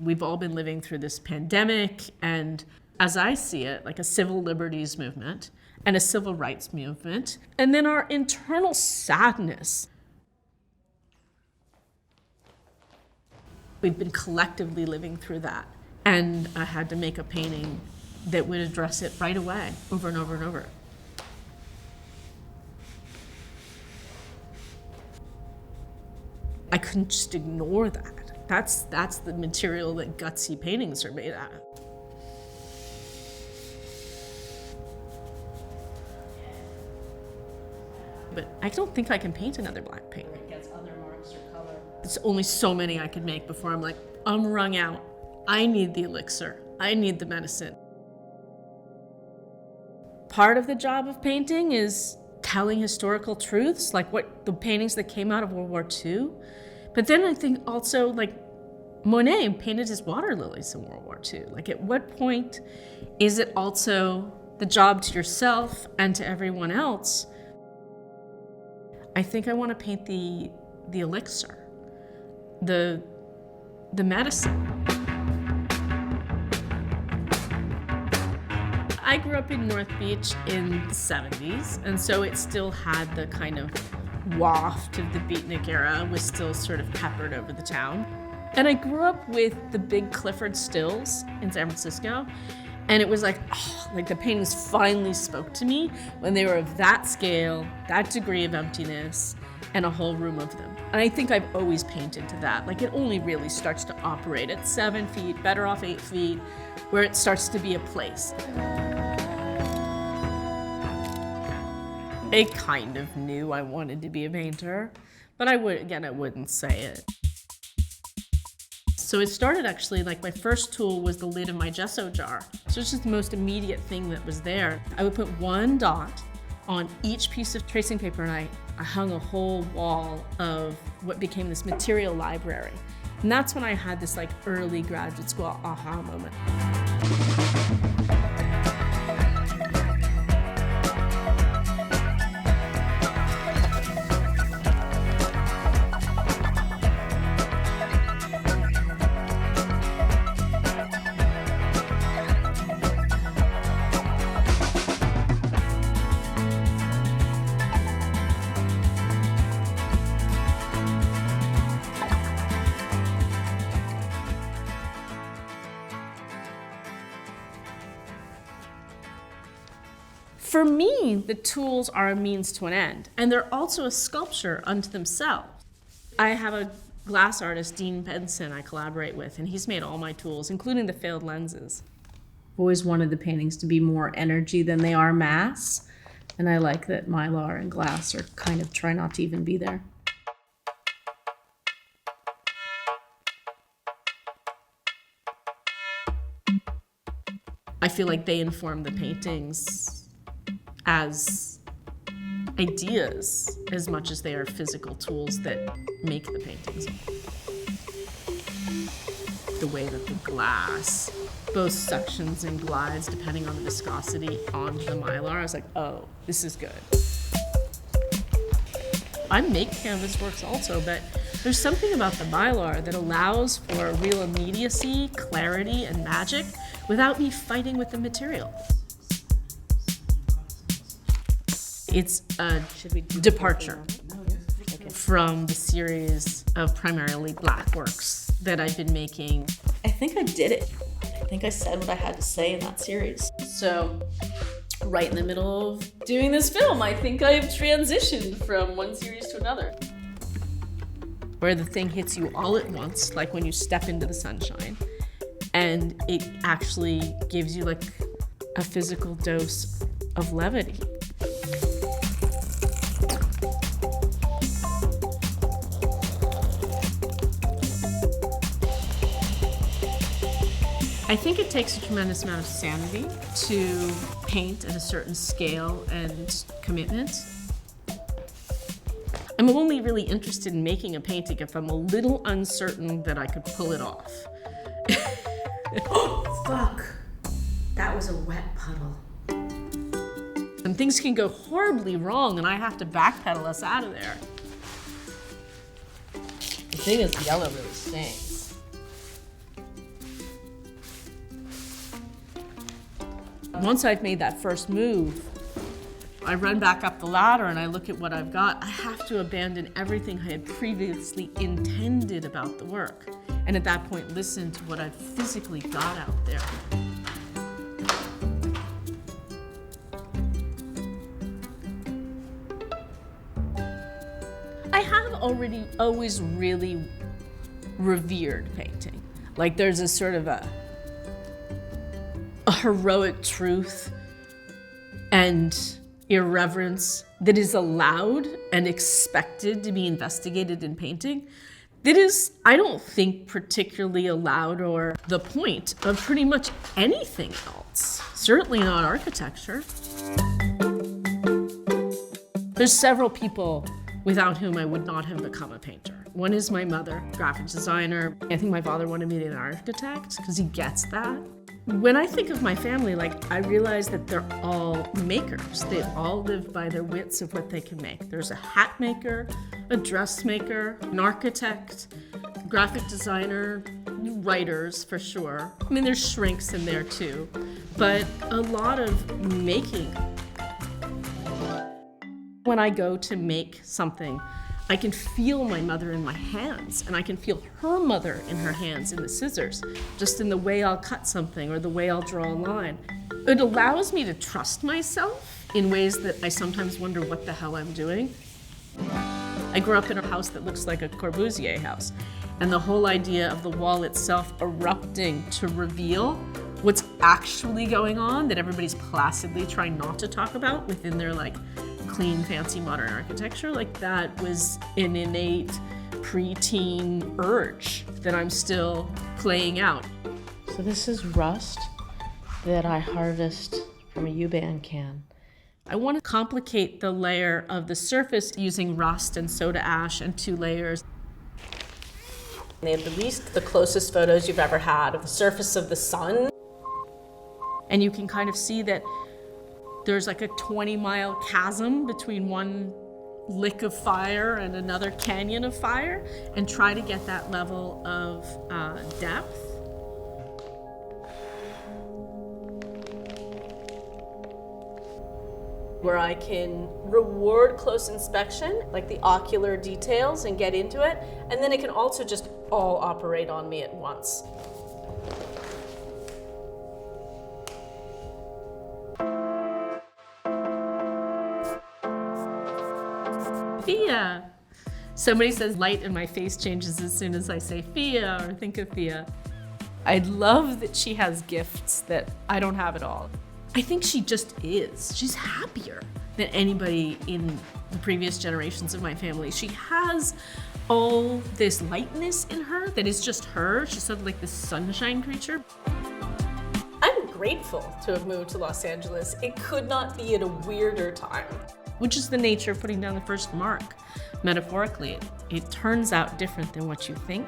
We've all been living through this pandemic, and as I see it, like a civil liberties movement and a civil rights movement, and then our internal sadness. We've been collectively living through that, and I had to make a painting that would address it right away, over and over and over. I couldn't just ignore that. That's the material that gutsy paintings are made out of. But I don't think I can paint another black paint. It gets other marks or color. There's only so many I could make before I'm like, I'm wrung out. I need the elixir. I need the medicine. Part of the job of painting is telling historical truths, like what the paintings that came out of World War II. But then I think also, like, Monet painted his water lilies in World War II. Like, at what point is it also the job to yourself and to everyone else? I think I want to paint the elixir, the medicine. I grew up in North Beach in the 70s, and so it still had the kind of waft of the beatnik era, was still sort of peppered over the town. And I grew up with the big Clifford stills in San Francisco, and it was like, oh, like the paintings finally spoke to me when they were of that scale, that degree of emptiness, and a whole room of them. And I think I've always painted to that. Like, it only really starts to operate at 7 feet, better off 8 feet, where it starts to be a place. I kind of knew I wanted to be a painter, but I wouldn't say it. So it started actually, like, my first tool was the lid of my gesso jar. So it's just the most immediate thing that was there. I would put one dot on each piece of tracing paper, and I hung a whole wall of what became this material library. And that's when I had this, like, early graduate school aha moment. For me, the tools are a means to an end, and they're also a sculpture unto themselves. I have a glass artist, Dean Benson, I collaborate with, and he's made all my tools, including the failed lenses. I've always wanted the paintings to be more energy than they are mass, and I like that Mylar and glass are kind of try not to even be there. I feel like they inform the paintings as ideas as much as they are physical tools that make the paintings. The way that the glass, both sections and glides, depending on the viscosity onto the Mylar, I was like, oh, this is good. I make canvas works also, but there's something about the Mylar that allows for real immediacy, clarity, and magic without me fighting with the material. It's a departure from the series of primarily black works that I've been making. I think I did it. I think I said what I had to say in that series. So, right in the middle of doing this film, I think I've transitioned from one series to another. Where the thing hits you all at once, like when you step into the sunshine, and it actually gives you like a physical dose of levity. I think it takes a tremendous amount of sanity to paint at a certain scale and commitment. I'm only really interested in making a painting if I'm a little uncertain that I could pull it off. Oh, fuck. That was a wet puddle. And things can go horribly wrong and I have to backpedal us out of there. The thing is, yellow really stinks. Once I've made that first move, I run back up the ladder and I look at what I've got. I have to abandon everything I had previously intended about the work. And at that point, listen to what I've physically got out there. I have always really revered painting. Like there's a sort of a heroic truth and irreverence that is allowed and expected to be investigated in painting that is, I don't think, particularly allowed or the point of pretty much anything else. Certainly not architecture. There's several people without whom I would not have become a painter. One is my mother, graphic designer. I think my father wanted me to be an architect because he gets that. When I think of my family, I realize that they're all makers. They all live by their wits of what they can make. There's a hat maker, a dressmaker, an architect, graphic designer, writers for sure. I mean, there's shrinks in there too, but a lot of making. When I go to make something, I can feel my mother in my hands, and I can feel her mother in her hands in the scissors, just in the way I'll cut something or the way I'll draw a line. It allows me to trust myself in ways that I sometimes wonder what the hell I'm doing. I grew up in a house that looks like a Corbusier house, and the whole idea of the wall itself erupting to reveal what's actually going on that everybody's placidly trying not to talk about within their clean, fancy, modern architecture, that was an innate preteen urge that I'm still playing out. So this is rust that I harvest from a U-Bahn can. I want to complicate the layer of the surface using rust and soda ash and 2 layers. They have released the closest photos you've ever had of the surface of the sun. And you can kind of see that there's a 20-mile chasm between one lick of fire and another canyon of fire, and try to get that level of depth. Where I can reward close inspection, like the ocular details, and get into it, and then it can also just all operate on me at once. Fia. Somebody says light in my face changes as soon as I say Fia or think of Fia. I love that she has gifts that I don't have at all. I think she just is. She's happier than anybody in the previous generations of my family. She has all this lightness in her that is just her. She's sort of like this sunshine creature. I'm grateful to have moved to Los Angeles. It could not be at a weirder time. Which is the nature of putting down the first mark. Metaphorically, it turns out different than what you think.